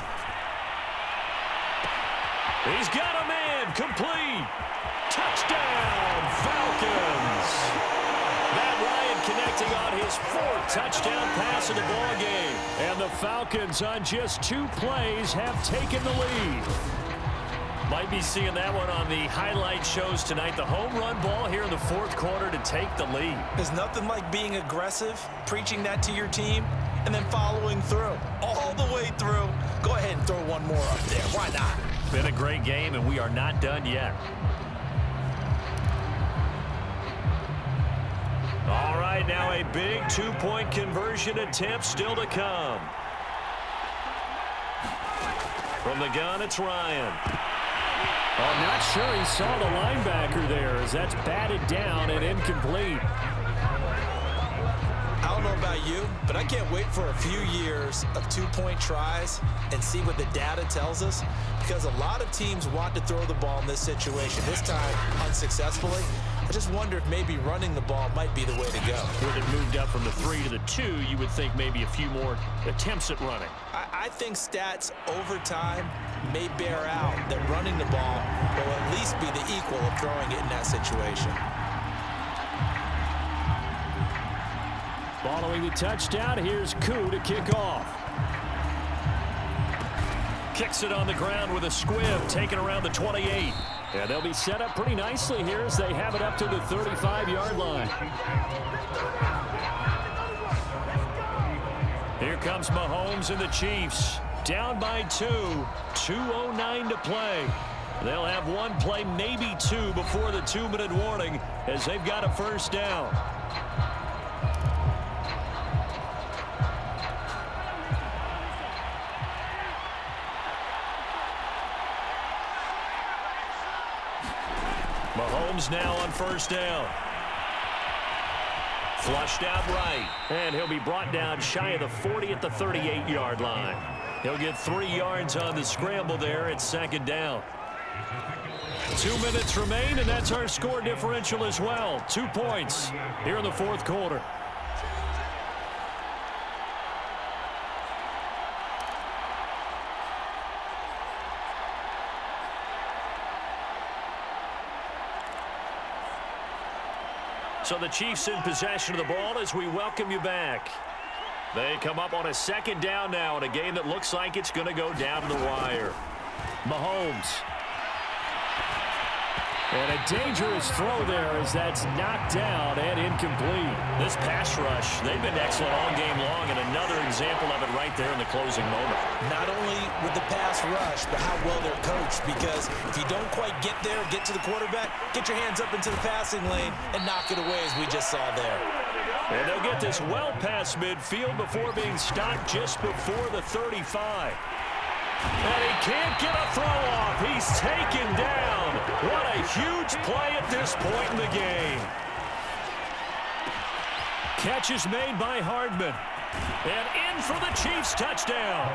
He's got a man, complete. Touchdown, Falcons. Matt Ryan connecting on his 4th touchdown pass of the ball game. And the Falcons on just 2 plays have taken the lead. Might be seeing that one on the highlight shows tonight. The home run ball here in the 4th quarter to take the lead. There's nothing like being aggressive, preaching that to your team, and then following through. All the way through. Go ahead and throw one more up there. Why not? Been a great game, and we are not done yet. All right, now a big 2-point conversion attempt still to come. From the gun, it's Ryan. I'm not sure he saw the linebacker there as that's batted down and incomplete. I don't know about you, but I can't wait for a few years of 2-point tries and see what the data tells us, because a lot of teams want to throw the ball in this situation, this time unsuccessfully. I just wonder if maybe running the ball might be the way to go. With it moved up from the 3 to the 2, you would think maybe a few more attempts at running. I think stats over time may bear out that running the ball will at least be the equal of throwing it in that situation. Following the touchdown, here's Koo to kick off. Kicks it on the ground with a squib, taken around the 28. And they'll be set up pretty nicely here as they have it up to the 35-yard line. Here comes Mahomes and the Chiefs. Down by 2. 2:09 to play. They'll have 1 play, maybe 2, before the 2-minute warning as they've got a 1st down. Mahomes now on 1st down. Flushed out right. And he'll be brought down shy of the 40 at the 38-yard line. He'll get 3 yards on the scramble there at 2nd down. 2 minutes remain, and that's our score differential as well. 2 points here in the 4th quarter. So the Chiefs in possession of the ball as we welcome you back. They come up on a 2nd down now in a game that looks like it's going to go down to the wire. Mahomes. And a dangerous throw there as that's knocked down and incomplete. This pass rush, they've been excellent all game long, and another example of it right there in the closing moment. Not only with the pass rush, but how well they're coached, because if you don't quite get there, get to the quarterback, get your hands up into the passing lane and knock it away as we just saw there. And they'll get this well past midfield before being stopped just before the 35. And he can't get a throw off. He's taken down. What a huge play at this point in the game. Catch is made by Hardman. And in for the Chiefs touchdown.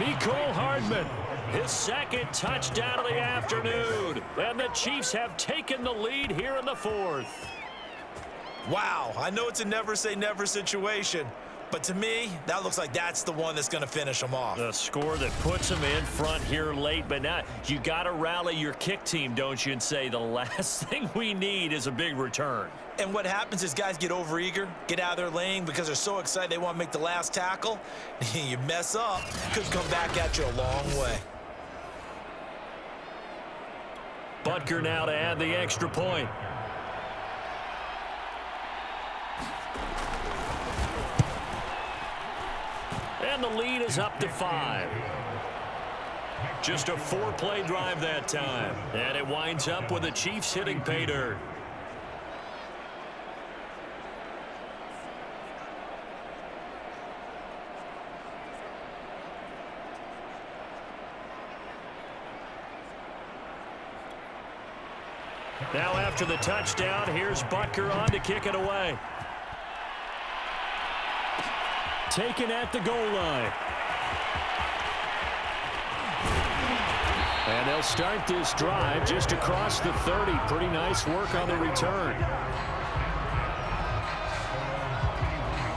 Mecole Hardman. His second touchdown of the afternoon. And the Chiefs have taken the lead here in the fourth. Wow, I know it's a never say never situation, but to me, that looks like that's the one that's going to finish them off. The score that puts them in front here late, but now you got to rally your kick team, don't you, and say the last thing we need is a big return. And what happens is guys get overeager, get out of their lane because they're so excited they want to make the last tackle. You mess up, could come back at you a long way. Butker now to add the extra point. And the lead is up to 5. Just a 4-play drive that time. And it winds up with the Chiefs hitting pay dirt. Now after the touchdown, here's Butker on to kick it away. Taken at the goal line. And they'll start this drive just across the 30. Pretty nice work on the return.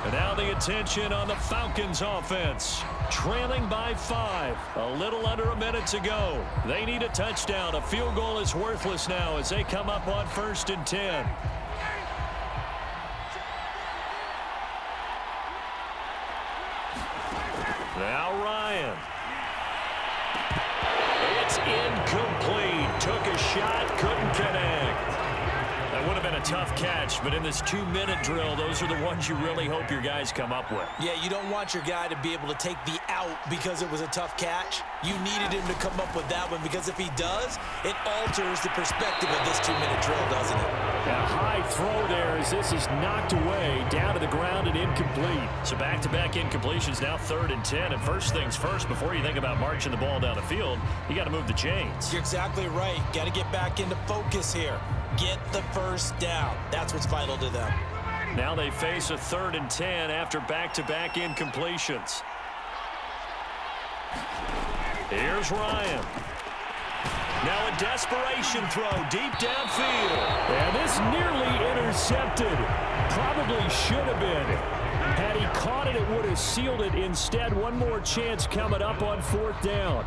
And now the attention on the Falcons offense. Trailing by 5. A little under a minute to go. They need a touchdown. A field goal is worthless now as they come up on 1st and 10. Now Ryan. It's incomplete. Took a shot, couldn't connect. That would have been a tough catch, but in this 2-minute drill, those are the ones you really hope your guys come up with. Yeah, you don't want your guy to be able to take the out because it was a tough catch. You needed him to come up with that one because if he does, it alters the perspective of this 2-minute drill, doesn't it? A high throw there as this is knocked away, down to the ground and incomplete. So back-to-back incompletions, now 3rd and 10. And first things first, before you think about marching the ball down the field, you got to move the chains. You're exactly right. Got to get back into focus here. Get the first down. That's what's vital to them. Now they face a 3rd and 10 after back-to-back incompletions. Here's Ryan. Now a desperation throw deep downfield. And this nearly intercepted. Probably should have been. Had he caught it, it would have sealed it. Instead, one more chance coming up on 4th down.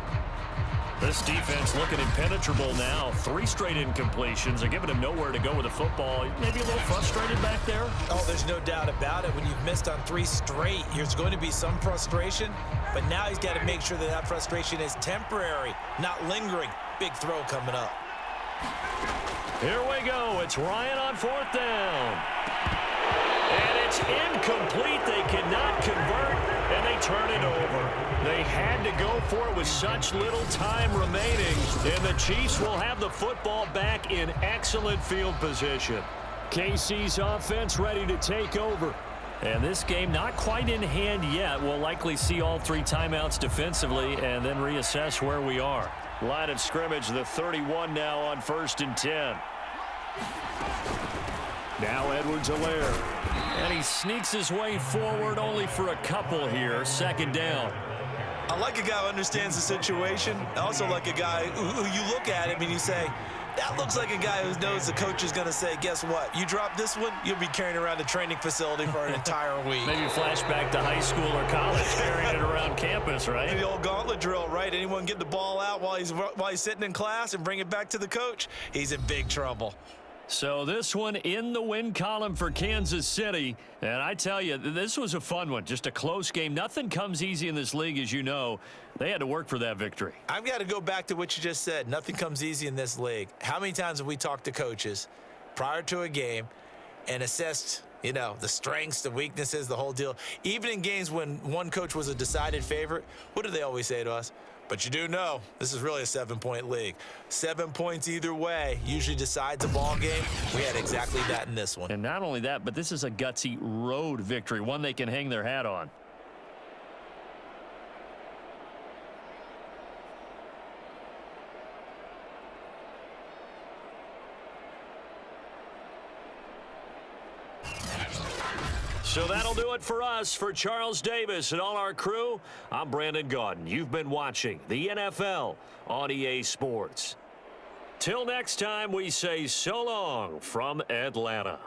This defense looking impenetrable now. 3 straight incompletions. They're giving him nowhere to go with the football. Maybe a little frustrated back there. Oh, there's no doubt about it. When you've missed on 3 straight, there's going to be some frustration. But now he's got to make sure that that frustration is temporary, not lingering. Big throw coming up. Here we go. It's Ryan on 4th down. And it's incomplete. They cannot convert, and they turn it over. They had to go for it with such little time remaining, and the Chiefs will have the football back in excellent field position. KC's offense ready to take over. And this game not quite in hand yet. We'll likely see all 3 timeouts defensively and then reassess where we are. Line of scrimmage, the 31 now on 1st and 10. Now Edwards-Helaire. And he sneaks his way forward only for a couple here. 2nd down. I like a guy who understands the situation. I also like a guy who you look at him and you say, that looks like a guy who knows the coach is going to say, guess what? You drop this one, you'll be carrying around the training facility for an entire week. Maybe flashback to high school or college, carrying it around campus, right? The old gauntlet drill, right? Anyone get the ball out while he's sitting in class and bring it back to the coach? He's in big trouble. So this one in the win column for Kansas City. And I tell you, this was a fun one. Just a close game. Nothing comes easy in this league, as you know. They had to work for that victory. I've got to go back to what you just said. Nothing comes easy in this league. How many times have we talked to coaches prior to a game and assessed, you know, the strengths, the weaknesses, the whole deal? Even in games when one coach was a decided favorite, what do they always say to us? But you do know this is really a 7-point league. 7 points either way usually decides a ball game. We had exactly that in this one. And not only that, but this is a gutsy road victory, one they can hang their hat on. So that'll do it for us. For Charles Davis and all our crew, I'm Brandon Gaudin. You've been watching the NFL on EA Sports. Till next time, we say so long from Atlanta.